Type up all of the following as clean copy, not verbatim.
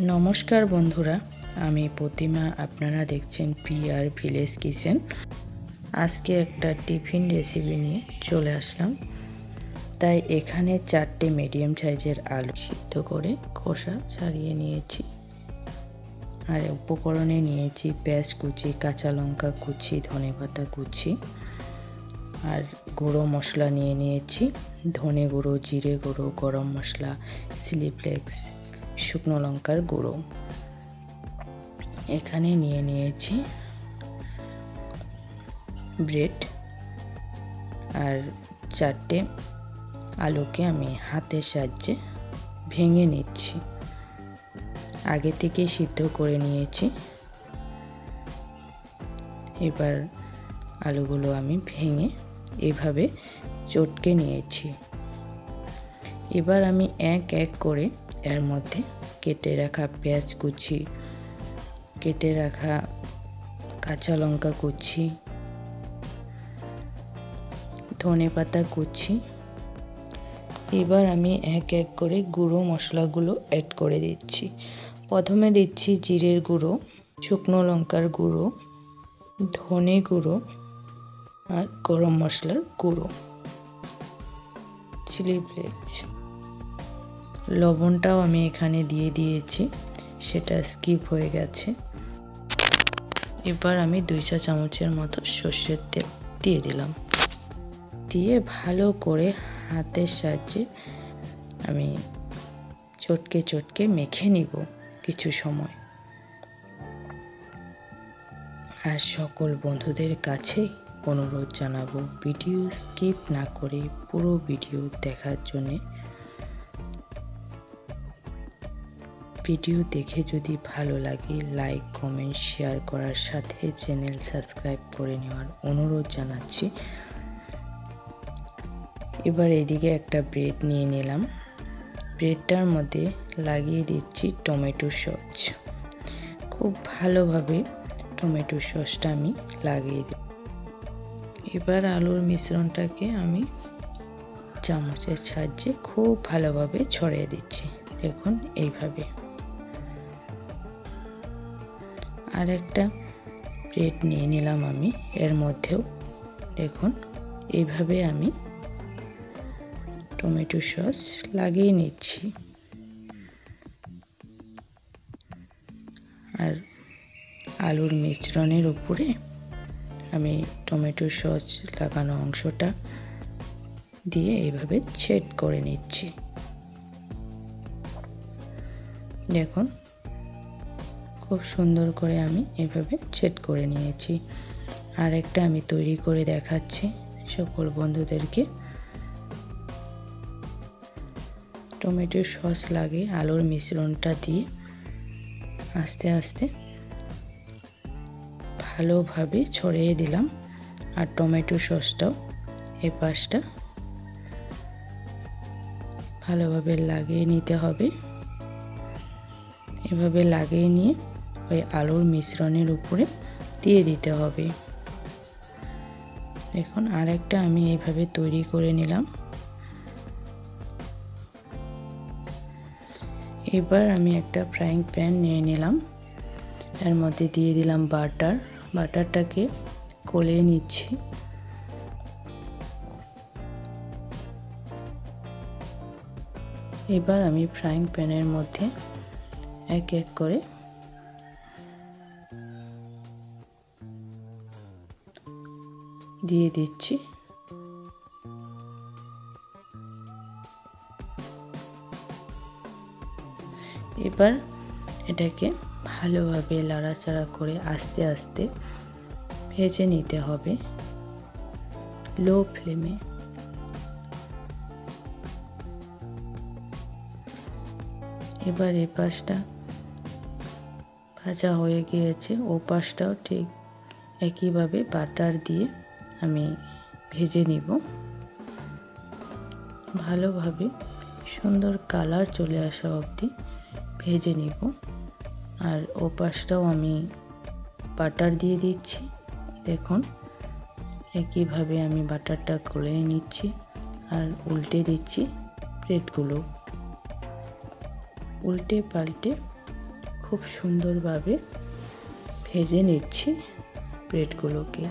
নমস্কার বন্ধুরা, আমি প্রতিমা। আপনারা দেখছেন PR ভিলেজ কিচেন। আজকে একটা টিফিন রেসিপি নিয়ে চলে আসলাম। তাই এখানে 4টে মিডিয়াম সাইজের আলু সিদ্ধ করে খোসা ছাড়িয়ে নিয়েছি। আর উপকরণে নিয়েছি পেঁয়াজ কুচি, কাঁচা লঙ্কা কুচি, ধনেপাতা কুচি, আর গুঁড়ো মশলা নিয়ে নিয়েছি ধনে গুঁড়ো, জিরে গুঁড়ো, গরম মশলা, চিলি ফ্লেক্স, শুকনো লঙ্কার গুঁড়ো। এখানে নিয়ে নিয়েছি ব্রেড, আর 4টে আলুকে আমি হাতের সাহায্যে ভেঙে নিচ্ছি। আগে থেকে সিদ্ধ করে নিয়েছি। এবার আলুগুলো আমি ভেঙে এভাবে চটকে নিয়েছি। এবার আমি এক এক করে এর মধ্যে কেটে রাখা পেঁয়াজ কুচি, কেটে রাখা কাঁচা লঙ্কা কুচি, ধনেপাতা কুচি, এবার আমি এক এক করে গুঁড়ো মশলাগুলো অ্যাড করে দিচ্ছি। প্রথমে দিচ্ছি জিরের গুঁড়ো, শুকনো লঙ্কার গুঁড়ো, ধনে গুঁড়ো, আর গরম মশলার গুঁড়ো, চিলি ফ্লেক্স। লবণটাও আমি এখানে দিয়ে দিয়েছি, সেটা স্কিপ হয়ে গেছে। এবার আমি 2 চা চামচের মতো সর্ষের তেল দিয়ে দিলাম। দিয়ে ভালো করে হাতের সাহায্যে আমি চটকে চটকে মেখে নিব কিছু সময়। আর সকল বন্ধুদের কাছে অনুরোধ জানাবো, ভিডিও স্কিপ না করে পুরো ভিডিও দেখার জন্যে। ভিডিও দেখে যদি ভালো লাগে লাইক, কমেন্ট, শেয়ার করার সাথে চ্যানেল সাবস্ক্রাইব করে নেওয়ার অনুরোধ জানাচ্ছি। এবার এদিকে একটা ব্রেড নিয়ে নিলাম। ব্রেডটার মধ্যে লাগিয়ে দিচ্ছি টমেটো সস। খুব ভালোভাবে টমেটো সসটা আমি লাগিয়ে দিই। এবার আলুর মিশ্রণটাকে আমি চামচের সাহায্যে খুব ভালোভাবে ছড়িয়ে দিচ্ছি। দেখুন এইভাবে। আর একটা ব্রেড নিয়ে নিলাম আমি, এর মধ্যেও দেখুন এইভাবে আমি টমেটো সস লাগিয়ে নিচ্ছি। আর আলুর মিশ্রণের উপরে আমি টমেটো সস লাগানো অংশটা দিয়ে এইভাবে ছেদ করে নিচ্ছি। দেখুন খুব সুন্দর করে আমি এভাবে ছেদ করে নিয়েছি। আর একটা আমি তৈরি করে দেখাচ্ছি সকল বন্ধুদেরকে। টমেটো সস লাগে আলুর মিশ্রণটা দিয়ে আস্তে আস্তে ভালোভাবে ছড়িয়ে দিলাম। আর টমেটো সসটাও এই পাশটা ভালোভাবে লাগিয়ে নিতে হবে। এভাবে লাগিয়ে নিয়ে ওই আলুর মিশ্রণের উপরে দিয়ে দিতে হবে। দেখুন আরেকটা আমি এইভাবে তৈরি করে নিলাম। এবার আমি একটা ফ্রাইং প্যান নিয়ে নিলাম। এর মধ্যে দিয়ে দিলাম বাটার। বাটারটাকে গলিয়ে নিচ্ছি। এবার আমি ফ্রাইং প্যানের মধ্যে এক এক করে দিয়ে দিচ্ছি। এবার এটাকে ভালোভাবে নাড়াচাড়া করে আস্তে আস্তে ভেজে নিতে হবে লো ফ্লেমে। এবার এ পাশটা ভাজা হয়ে গিয়েছে, ও পাশটাও ঠিক একইভাবে বাটার দিয়ে আমি ভেজে নিব ভালোভাবে। সুন্দর কালার চলে আসা অবধি ভেজে নিব। আর ও পাশটাও আমি বাটার দিয়ে দিচ্ছি। দেখুন একইভাবে আমি বাটারটা গলিয়ে নিচ্ছি আর উল্টে দিচ্ছি ব্রেডগুলো। উল্টে পাল্টে খুব সুন্দরভাবে ভেজে নিচ্ছি ব্রেডগুলোকে।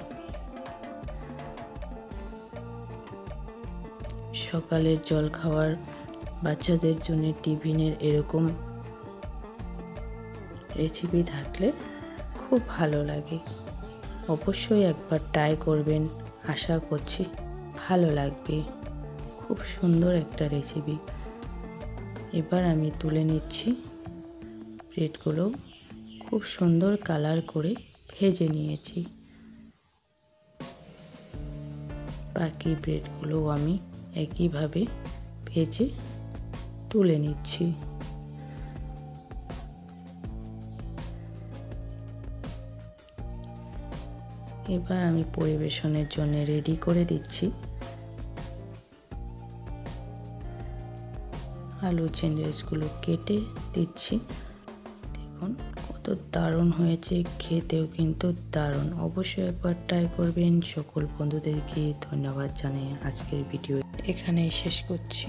সকালের জল খাওয়ার বাচ্চাদের জন্য টিফিনের এরকম রেসিপি থাকলে খুব ভালো লাগে। অবশ্যই একবার ট্রাই করবেন, আশা করছি ভালো লাগবে। খুব সুন্দর একটা রেসিপি। এবার আমি তুলে নিচ্ছি ব্রেডগুলো, খুব সুন্দর কালার করে ভেজে নিয়েছি। বাকি ব্রেডগুলো আমি একইভাবে ভেজে তুলে নিচ্ছি। এবার আমি পরিবেশনের জন্য রেডি করে দিচ্ছি। আলু স্যান্ডউইচগুলো কেটে দিচ্ছি। দেখুন কত দারুণ হয়েছে, খেতেও কিন্তু দারুণ। অবশ্যই একবার ট্রাই করবেন। সকল বন্ধুদেরকে ধন্যবাদ জানিয়ে আজকের ভিডিও এখানেই শেষ করছি।